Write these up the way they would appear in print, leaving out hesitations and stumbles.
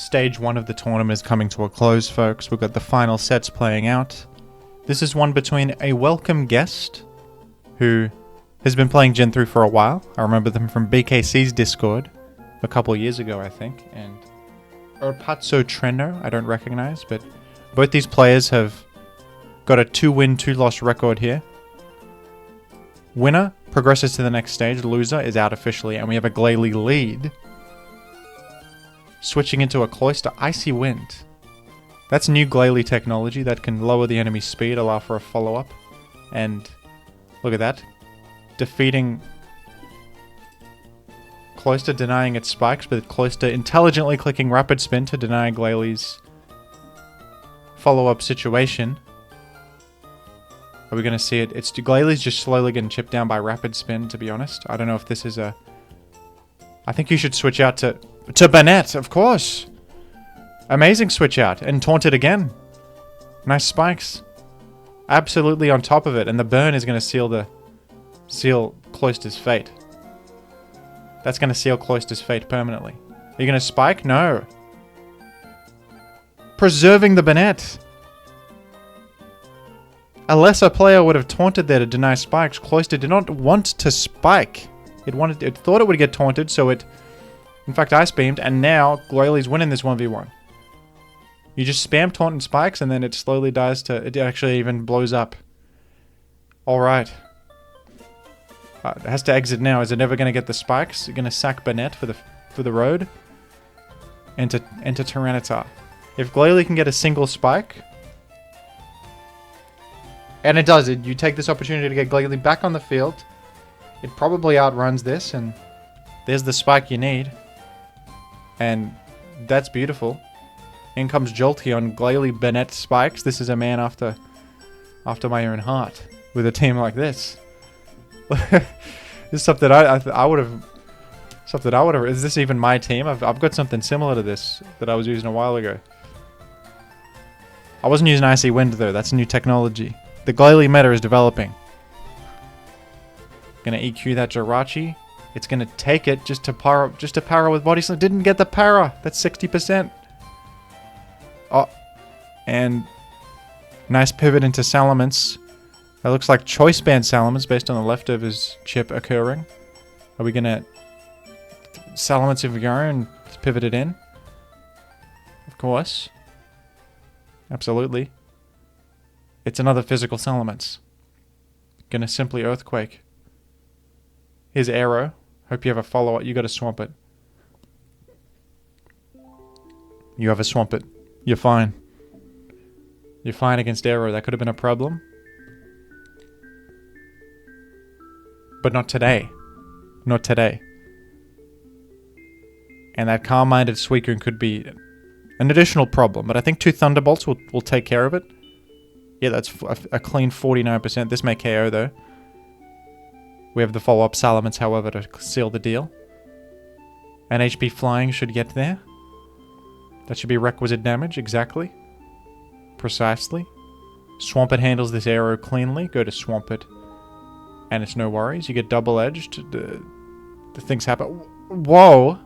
Stage 1 of the tournament is coming to a close, folks. We've got the final sets playing out. This is one between a welcome guest who has been playing Gen 3 for a while. I remember them from BKC's Discord a couple years ago, I think. And ErPazzoTrenno, I don't recognize, but both these players have got a 2-win, 2-loss record here. Winner progresses to the next stage. Loser is out officially, and we have a Glalie lead. Switching into a Cloister Icy Wind. That's new Glalie technology that can lower the enemy's speed, allow for a follow-up. And look at that. Defeating Cloister, denying its spikes, but Cloister intelligently clicking Rapid Spin to deny Glalie's follow-up situation. Are we going to see it? It's Glalie's just slowly getting chipped down by Rapid Spin, to be honest. I don't know if this is a... I think you should switch out to Bennett, of course. Amazing switch out. And taunted again. Nice spikes. Absolutely on top of it. And the burn is going to seal Cloister's fate. That's going to seal Cloister's fate permanently. Are you going to spike? No. Preserving the Bennett. A lesser player would have taunted there to deny spikes. Cloister did not want to spike. It thought it would get taunted, so it... In fact, Ice Beamed, and now Glalie's winning this 1v1. You just spam taunt and spikes, and then it slowly dies to... It actually even blows up. Alright. It has to exit now. Is it never going to get the spikes? You're going to sack Bennett for the road? Enter Tyranitar. If Glalie can get a single spike... And it does. You take this opportunity to get Glalie back on the field. It probably outruns this, and there's the spike you need. And that's beautiful. In comes Jolty on Glalie Bennett spikes. This is a man after my own heart with a team like this. This is something I would have. Something I would have. Is this even my team? I've got something similar to this that I was using a while ago. I wasn't using Icy Wind though. That's new technology. The Glalie meta is developing. Gonna EQ that Jirachi. It's gonna take it just to para with Body Slam. Didn't get the para. That's 60%. Oh, and nice pivot into Salamence. That looks like Choice Band Salamence based on the leftovers chip occurring. Are we gonna Salamence of your own pivot it in? Of course. Absolutely. It's another physical Salamence. Gonna simply Earthquake. Here's Arrow. Hope you have a follow-up. You gotta swamp it. You have a swamp it. You're fine. You're fine against Arrow. That could have been a problem. But not today. Not today. And that Calm-Minded Suicune could be an additional problem. But I think 2 Thunderbolts will take care of it. Yeah, that's a clean 49%. This may KO though. We have the follow-up Salamence, however, to seal the deal. And HP Flying should get there. That should be requisite damage, exactly. Precisely. Swampert handles this Arrow cleanly. Go to Swampert. And it's no worries. You get double-edged. The things happen. Whoa!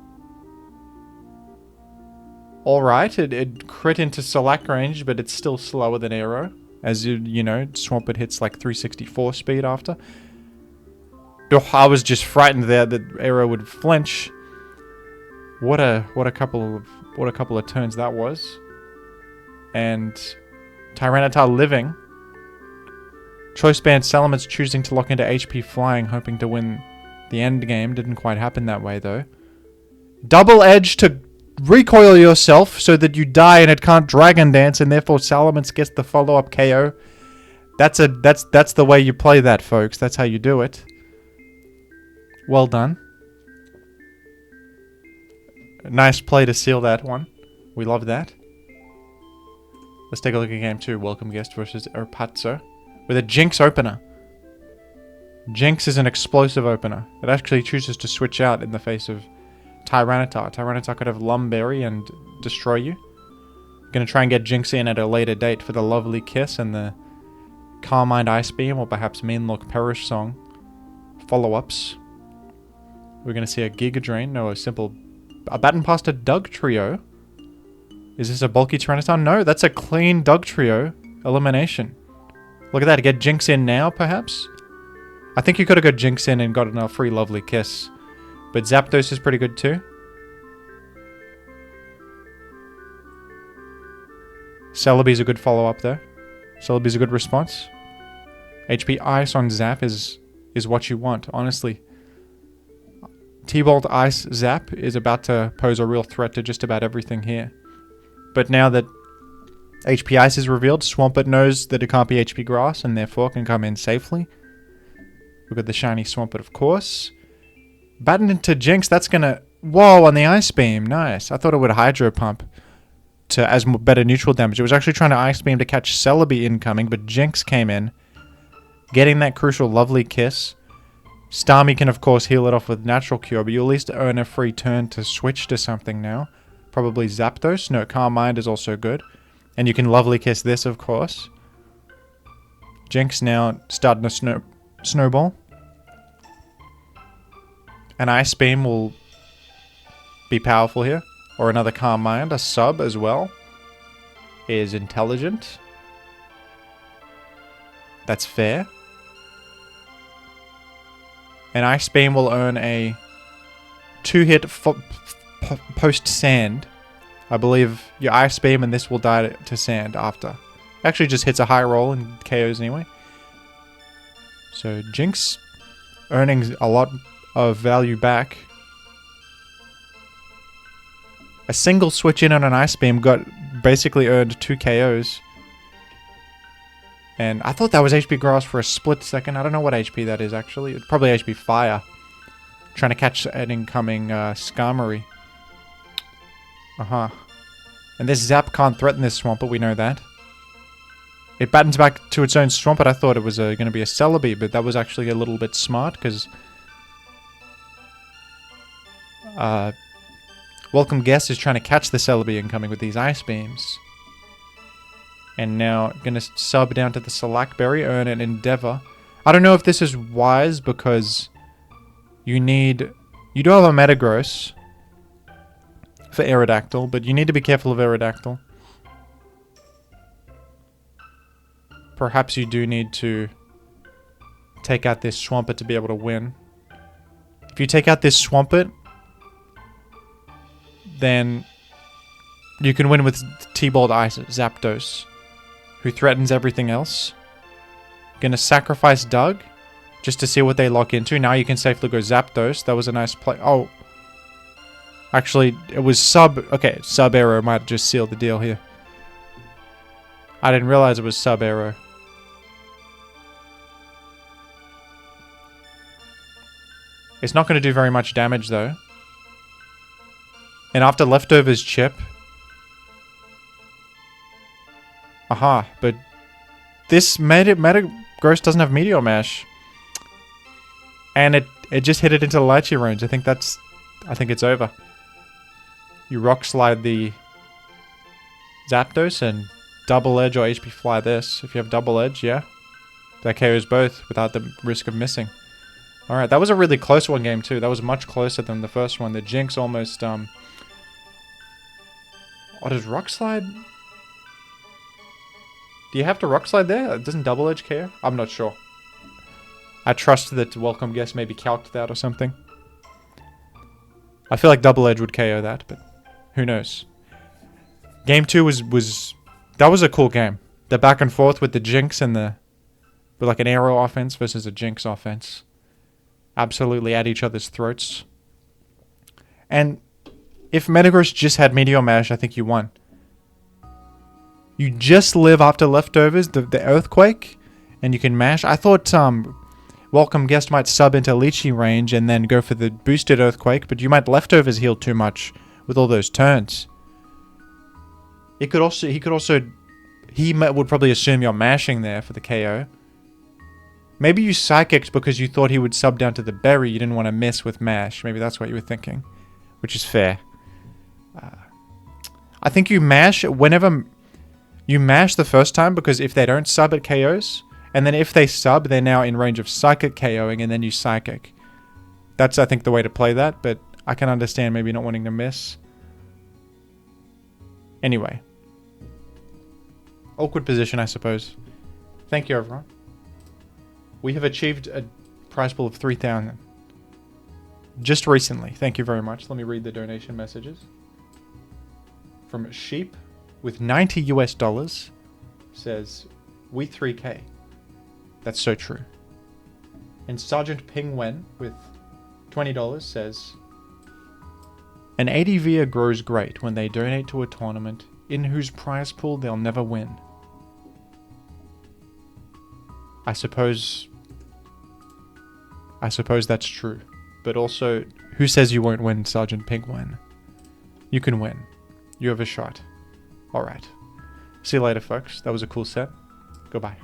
Alright, it crit into Select range, but it's still slower than Arrow. As you know, Swampert hits like 364 speed after. Oh, I was just frightened there that Arrow would flinch. What a couple of turns that was. And Tyranitar living. Choice Band Salamence choosing to lock into HP Flying, hoping to win the end game. Didn't quite happen that way though. Double Edge to recoil yourself so that you die and it can't Dragon Dance, and therefore Salamence gets the follow-up KO. That's the way you play that, folks. That's how you do it. Well done. Nice play to seal that one. We love that. Let's take a look at game 2. Welcome guest versus ErPazzo with a Jinx opener. Jinx is an explosive opener. It actually chooses to switch out in the face of Tyranitar. Tyranitar could have Lumberry and destroy you. Gonna try and get Jinx in at a later date for the Lovely Kiss and the Carmine Ice Beam, or perhaps Mean Look Perish Song follow-ups. We're gonna see a Giga Drain, no, a Baton Pasta Doug Trio. Is this a bulky Tyrannosaur? No, that's a clean Dugtrio elimination. Look at that. Get Jinx in now, perhaps? I think you could have got Jinx in and gotten a free lovely kiss. But Zapdos is pretty good too. Celebi's a good follow-up though. Celebi's a good response. HP Ice on Zap is what you want, honestly. T-Bolt Ice Zap is about to pose a real threat to just about everything here. But now that HP Ice is revealed, Swampert knows that it can't be HP Grass and therefore can come in safely. We've got the shiny Swampert, of course. Batting into Jinx, that's gonna... Whoa, on the Ice Beam. Nice. I thought it would Hydro Pump to as better neutral damage. It was actually trying to Ice Beam to catch Celebi incoming, but Jinx came in, getting that crucial lovely kiss. Starmie can, of course, heal it off with Natural Cure, but you at least earn a free turn to switch to something now. Probably Zapdos. No, Calm Mind is also good. And you can lovely kiss this, of course. Jinx now starting a snowball. An Ice Beam will be powerful here. Or another Calm Mind. A sub as well is intelligent. That's fair. An Ice Beam will earn a 2-hit post Sand. I believe your Ice Beam and this will die to Sand after. Actually just hits a high roll and KOs anyway. So Jinx earning a lot of value back. A single switch in on an Ice Beam basically earned 2 KOs. And I thought that was HP Grass for a split second. I don't know what HP that is actually. It's probably HP Fire. Trying to catch an incoming Skarmory. And this Zap can't threaten this Swampert, we know that. It battens back to its own Swampert. I thought it was going to be a Celebi, but that was actually a little bit smart, because... Welcome Guest is trying to catch the Celebi incoming with these Ice Beams. And now going to sub down to the Slackberry, earn an Endeavor. I don't know if this is wise, because you do have a Metagross for Aerodactyl, but you need to be careful of Aerodactyl. Perhaps you do need to take out this Swampert to be able to win. If you take out this Swampert, then you can win with T-Bolt Ice Zapdos, who threatens everything else. Gonna sacrifice Doug, just to see what they lock into. Now you can safely go Zapdos. That was a nice play. Oh. Actually, it was sub... Okay, sub-arrow might have just sealed the deal here. I didn't realize it was sub-arrow. It's not going to do very much damage, though. And after Leftovers Chip... but this Metagross doesn't have Meteor Mash. And it just hit it into the Lychee range. I think it's over. You Rock Slide the Zapdos and Double Edge or HP Fly this. If you have Double Edge, yeah. That KOs both without the risk of missing. Alright, that was a really close one game too. That was much closer than the first one. The Jinx almost, Oh, does Rock Slide... Do you have to Rock Slide there? Doesn't Double Edge care? I'm not sure. I trust that Welcome Guest maybe calced that or something. I feel like Double Edge would KO that, but who knows. Game 2 that was a cool game. The back and forth with the Jinx and with like an Aero offense versus a Jinx offense. Absolutely at each other's throats. And if Metagross just had Meteor Mash, I think you won. You just live after Leftovers, the Earthquake, and you can mash. I thought Welcome Guest might sub into Lychee range and then go for the boosted Earthquake, but you might Leftovers heal too much with all those turns. He would probably assume you're mashing there for the KO. Maybe you Psychicked because you thought he would sub down to the Berry. You didn't want to miss with Mash. Maybe that's what you were thinking, which is fair. I think you mash whenever... You mash the first time because if they don't sub, it KOs. And then if they sub, they're now in range of Psychic KOing, and then you Psychic. That's, I think, the way to play that, but I can understand maybe not wanting to miss. Anyway. Awkward position, I suppose. Thank you, everyone. We have achieved a prize pool of 3,000. Just recently. Thank you very much. Let me read the donation messages. From Sheep with $90 says, we 3K. That's so true. And Sergeant Pingwen with $20 says, an ADV grows great when they donate to a tournament in whose prize pool they'll never win. I suppose that's true. But also, who says you won't win, Sergeant Pingwen? You can win. You have a shot. Alright. See you later, folks. That was a cool set. Goodbye.